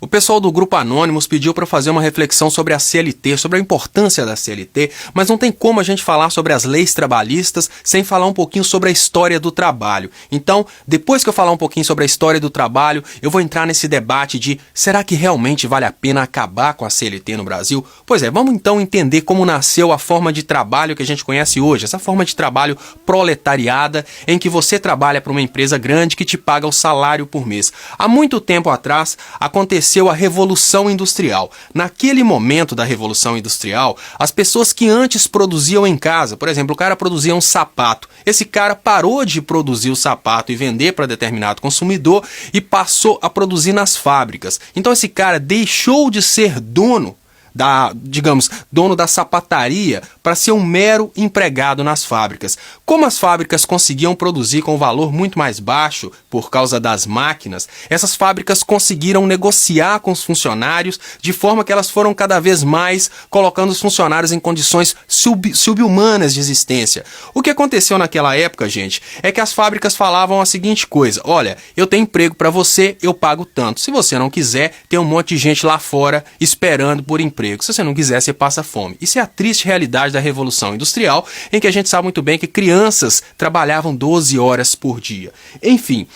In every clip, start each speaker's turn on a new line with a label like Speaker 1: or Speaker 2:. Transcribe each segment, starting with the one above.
Speaker 1: O pessoal do Grupo Anônimos pediu para fazer uma reflexão sobre a CLT, sobre a importância da CLT, mas não tem como a gente falar sobre as leis trabalhistas sem falar um pouquinho sobre a história do trabalho. Então, depois que eu falar um pouquinho sobre a história do trabalho, eu vou entrar nesse debate de será que realmente vale a pena acabar com a CLT no Brasil? Pois é, vamos então entender como nasceu a forma de trabalho que a gente conhece hoje, essa forma de trabalho proletariada, em que você trabalha para uma empresa grande que te paga o salário por mês. Há muito tempo atrás, aconteceu a Revolução Industrial. Naquele momento da Revolução Industrial, as pessoas que antes produziam em casa, por exemplo, o cara produzia um sapato, esse cara parou de produzir o sapato e vender para determinado consumidor e passou a produzir nas fábricas. Então esse cara deixou de ser dono da sapataria para ser um mero empregado nas fábricas. Como as fábricas conseguiam produzir com um valor muito mais baixo por causa das máquinas, essas fábricas conseguiram negociar com os funcionários de forma que elas foram cada vez mais colocando os funcionários em condições subhumanas de existência. O que aconteceu naquela época, gente, é que as fábricas falavam a seguinte coisa: olha, eu tenho emprego para você, eu pago tanto. Se você não quiser, tem um monte de gente lá fora esperando por emprego. Se você não quiser, você passa fome. Isso é a triste realidade da Revolução Industrial, em que a gente sabe muito bem que crianças trabalhavam 12 horas por dia. Enfim,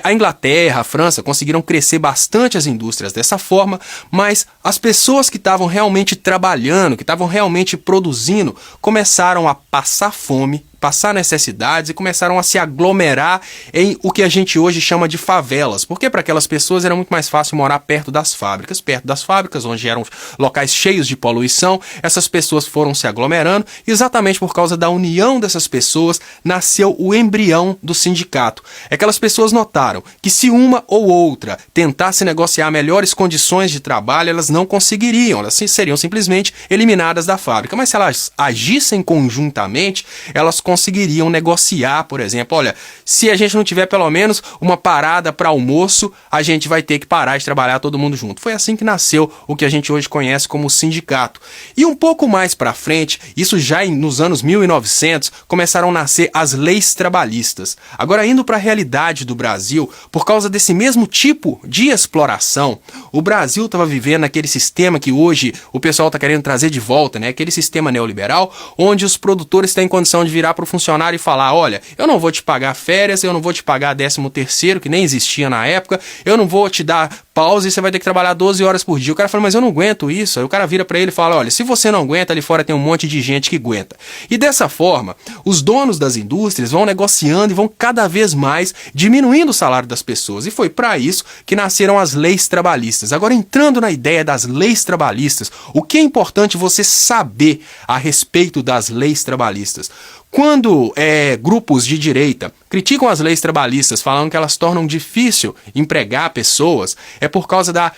Speaker 1: a Inglaterra, a França conseguiram crescer bastante as indústrias dessa forma, mas as pessoas que estavam realmente trabalhando, que estavam realmente produzindo, começaram a passar fome, passar necessidades e começaram a se aglomerar em o que a gente hoje chama de favelas, porque para aquelas pessoas era muito mais fácil morar perto das fábricas, onde eram locais cheios de poluição. Essas pessoas foram se aglomerando e exatamente por causa da união dessas pessoas nasceu o embrião do sindicato. Aquelas pessoas notaram que se uma ou outra tentasse negociar melhores condições de trabalho, elas não conseguiriam, elas seriam simplesmente eliminadas da fábrica, mas se elas agissem conjuntamente, elas conseguiriam negociar, por exemplo, olha, se a gente não tiver pelo menos uma parada para almoço, a gente vai ter que parar de trabalhar todo mundo junto. Foi assim que nasceu o que a gente hoje conhece como sindicato. E um pouco mais para frente, isso já nos anos 1900, começaram a nascer as leis trabalhistas. Agora, indo para a realidade do Brasil, por causa desse mesmo tipo de exploração, o Brasil estava vivendo aquele sistema que hoje o pessoal está querendo trazer de volta, né? Aquele sistema neoliberal, onde os produtores têm condição de virar para o funcionário e falar: olha, eu não vou te pagar férias, eu não vou te pagar 13º, que nem existia na época, eu não vou te dar pausa e você vai ter que trabalhar 12 horas por dia. O cara fala: mas eu não aguento isso. Aí o cara vira para ele e fala: olha, se você não aguenta, ali fora tem um monte de gente que aguenta. E dessa forma, os donos das indústrias vão negociando e vão cada vez mais diminuindo o salário das pessoas. E foi para isso que nasceram as leis trabalhistas. Agora, entrando na ideia das leis trabalhistas, o que é importante você saber a respeito das leis trabalhistas? Quando grupos de direita criticam as leis trabalhistas, falando que elas tornam difícil empregar pessoas, é por causa da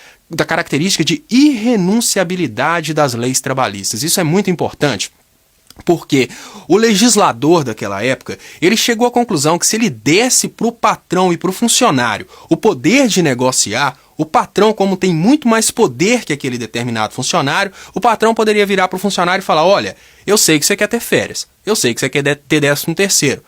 Speaker 1: característica de irrenunciabilidade das leis trabalhistas. Isso é muito importante, porque o legislador daquela época, ele chegou à conclusão que se ele desse para o patrão e para o funcionário o poder de negociar, o patrão, como tem muito mais poder que aquele determinado funcionário, o patrão poderia virar para o funcionário e falar: olha, eu sei que você quer ter férias, eu sei que você quer ter 13º,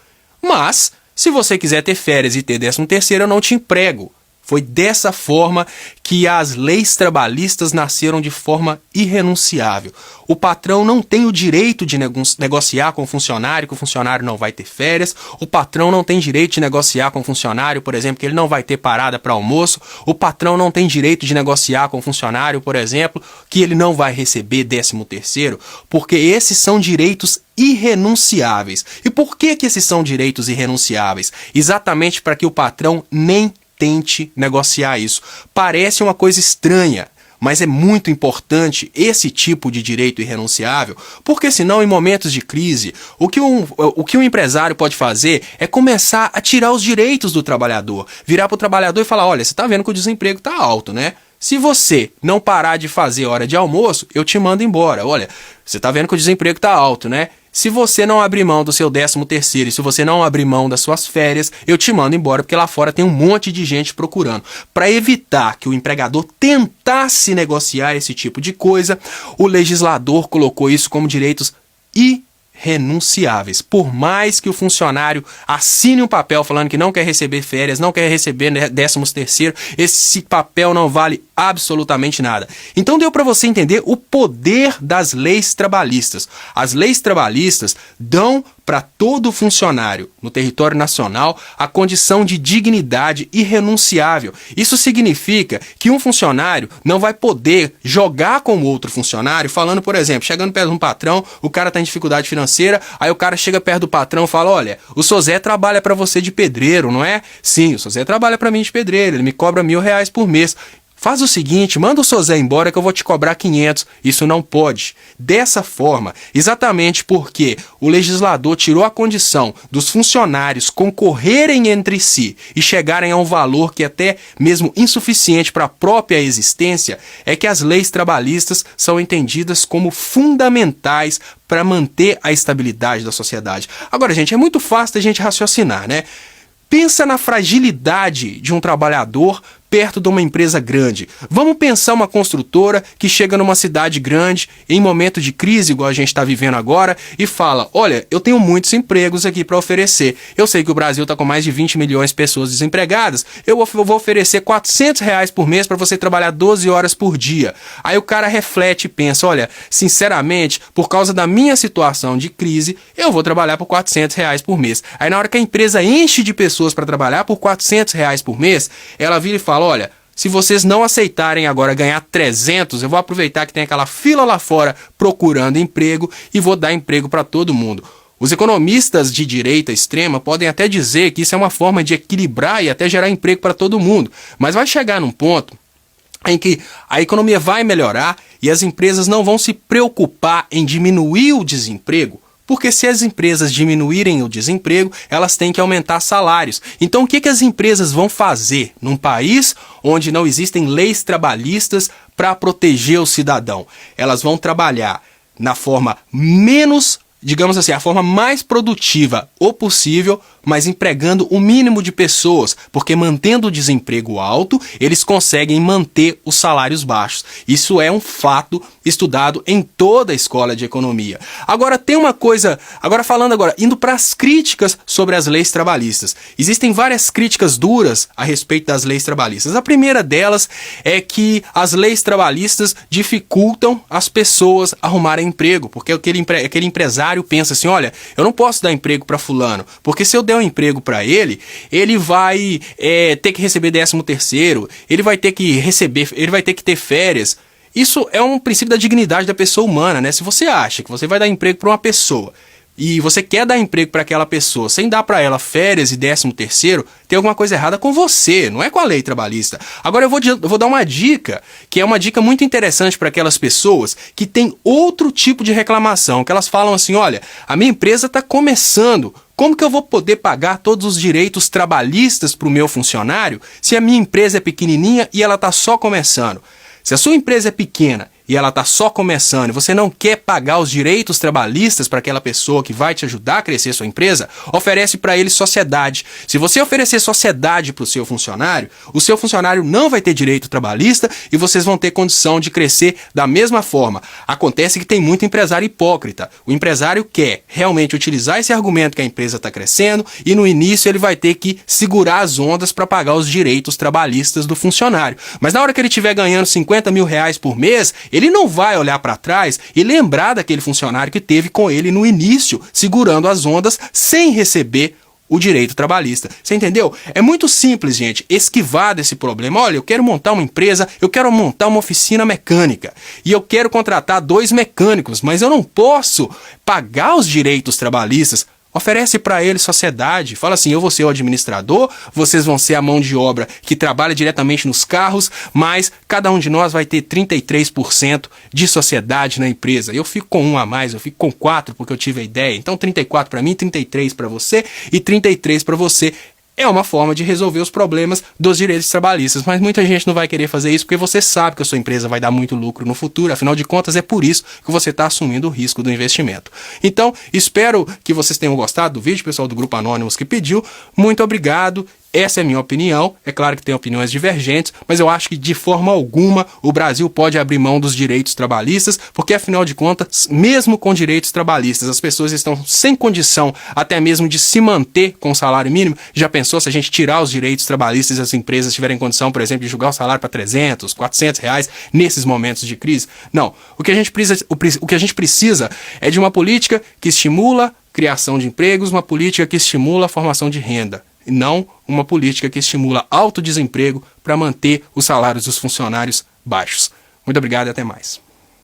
Speaker 1: mas se você quiser ter férias e ter 13º, eu não te emprego. Foi dessa forma que as leis trabalhistas nasceram de forma irrenunciável. O patrão não tem o direito de negociar com o funcionário que o funcionário não vai ter férias. O patrão não tem direito de negociar com o funcionário, por exemplo, que ele não vai ter parada para almoço. O patrão não tem direito de negociar com o funcionário, por exemplo, que ele não vai receber 13º, porque esses são direitos irrenunciáveis. E por que esses são direitos irrenunciáveis? Exatamente para que o patrão nem tente negociar isso. Parece uma coisa estranha, mas é muito importante esse tipo de direito irrenunciável, porque senão, em momentos de crise, o que um empresário pode fazer é começar a tirar os direitos do trabalhador, virar para o trabalhador e falar: olha, você está vendo que o desemprego está alto, né? Se você não parar de fazer hora de almoço, eu te mando embora. Olha, você está vendo que o desemprego está alto, né? Se você não abrir mão do seu 13º e se você não abrir mão das suas férias, eu te mando embora, porque lá fora tem um monte de gente procurando. Para evitar que o empregador tentasse negociar esse tipo de coisa, o legislador colocou isso como direitos renunciáveis. Por mais que o funcionário assine um papel falando que não quer receber férias, não quer receber 13º, esse papel não vale absolutamente nada. Então deu para você entender o poder das leis trabalhistas. As leis trabalhistas dão para todo funcionário no território nacional a condição de dignidade irrenunciável. Isso significa que um funcionário não vai poder jogar com o outro funcionário falando, por exemplo, chegando perto de um patrão, o cara está em dificuldade financeira, aí o cara chega perto do patrão e fala, olha, o seu Zé trabalha para você de pedreiro, não é? Sim, o seu Zé trabalha para mim de pedreiro, ele me cobra R$1.000 por mês. Faz o seguinte, manda o seu Zé embora que eu vou te cobrar 500. Isso não pode. Dessa forma, exatamente porque o legislador tirou a condição dos funcionários concorrerem entre si e chegarem a um valor que é até mesmo insuficiente para a própria existência, é que as leis trabalhistas são entendidas como fundamentais para manter a estabilidade da sociedade. Agora, gente, é muito fácil a gente raciocinar, né? Pensa na fragilidade de um trabalhador perto de uma empresa grande. Vamos pensar uma construtora que chega numa cidade grande, em momento de crise, igual a gente está vivendo agora, e fala, olha, eu tenho muitos empregos aqui para oferecer. Eu sei que o Brasil está com mais de 20 milhões de pessoas desempregadas, eu vou oferecer R$400 por mês para você trabalhar 12 horas por dia. Aí o cara reflete e pensa, olha, sinceramente, por causa da minha situação de crise, eu vou trabalhar por R$400 por mês. Aí na hora que a empresa enche de pessoas para trabalhar por R$400 por mês, ela vira e fala, olha, se vocês não aceitarem agora ganhar 300, eu vou aproveitar que tem aquela fila lá fora procurando emprego e vou dar emprego para todo mundo. Os economistas de direita extrema podem até dizer que isso é uma forma de equilibrar e até gerar emprego para todo mundo, mas vai chegar num ponto em que a economia vai melhorar e as empresas não vão se preocupar em diminuir o desemprego, porque se as empresas diminuírem o desemprego, elas têm que aumentar salários. Então o que as empresas vão fazer num país onde não existem leis trabalhistas para proteger o cidadão? Elas vão trabalhar na forma menos, digamos assim, a forma mais produtiva o possível, mas empregando o mínimo de pessoas, porque mantendo o desemprego alto, eles conseguem manter os salários baixos. Isso é um fato estudado em toda a escola de economia. Agora tem uma coisa, indo para as críticas sobre as leis trabalhistas. Existem várias críticas duras a respeito das leis trabalhistas. A primeira delas é que as leis trabalhistas dificultam as pessoas arrumarem emprego, porque aquele empresário pensa assim, olha, eu não posso dar emprego para fulano, porque se eu der um emprego para ele, ele vai ter que receber 13º, ele vai ter que ter férias. Isso é um princípio da dignidade da pessoa humana, né? Se você acha que você vai dar emprego para uma pessoa e você quer dar emprego para aquela pessoa sem dar para ela férias e 13º, tem alguma coisa errada com você, não é com a lei trabalhista. Agora eu vou dar uma dica, que é uma dica muito interessante para aquelas pessoas que têm outro tipo de reclamação, que elas falam assim, olha, a minha empresa está começando, como que eu vou poder pagar todos os direitos trabalhistas para o meu funcionário se a minha empresa é pequenininha e ela está só começando? Se a sua empresa é pequena e ela está só começando e você não quer pagar os direitos trabalhistas para aquela pessoa que vai te ajudar a crescer sua empresa, oferece para ele sociedade. Se você oferecer sociedade para o seu funcionário não vai ter direito trabalhista e vocês vão ter condição de crescer da mesma forma. Acontece que tem muito empresário hipócrita. O empresário quer realmente utilizar esse argumento que a empresa está crescendo e no início ele vai ter que segurar as ondas para pagar os direitos trabalhistas do funcionário. Mas na hora que ele estiver ganhando R$50.000 por mês, ele não vai olhar para trás e lembrar daquele funcionário que teve com ele no início, segurando as ondas sem receber o direito trabalhista. Você entendeu? É muito simples, gente, esquivar desse problema. Olha, eu quero montar uma empresa, eu quero montar uma oficina mecânica e eu quero contratar 2 mecânicos, mas eu não posso pagar os direitos trabalhistas. Oferece para ele sociedade, fala assim, eu vou ser o administrador, vocês vão ser a mão de obra que trabalha diretamente nos carros, mas cada um de nós vai ter 33% de sociedade na empresa. Eu fico com 1 a mais, eu fico com 4 porque eu tive a ideia. Então 34 para mim, 33 para você e 33 para você. É uma forma de resolver os problemas dos direitos trabalhistas, mas muita gente não vai querer fazer isso porque você sabe que a sua empresa vai dar muito lucro no futuro, afinal de contas é por isso que você está assumindo o risco do investimento. Então, espero que vocês tenham gostado do vídeo, pessoal do Grupo Anônimos que pediu. Muito obrigado Essa é a minha opinião. É claro que tem opiniões divergentes, mas eu acho que de forma alguma o Brasil pode abrir mão dos direitos trabalhistas, porque afinal de contas, mesmo com direitos trabalhistas, as pessoas estão sem condição até mesmo de se manter com o salário mínimo. Já pensou se a gente tirar os direitos trabalhistas e as empresas tiverem condição, por exemplo, de jogar o salário para 300, 400 reais nesses momentos de crise? Não. O que a gente precisa é de uma política que estimula criação de empregos, uma política que estimula a formação de renda, e não uma política que estimula alto desemprego para manter os salários dos funcionários baixos. Muito obrigado e até mais.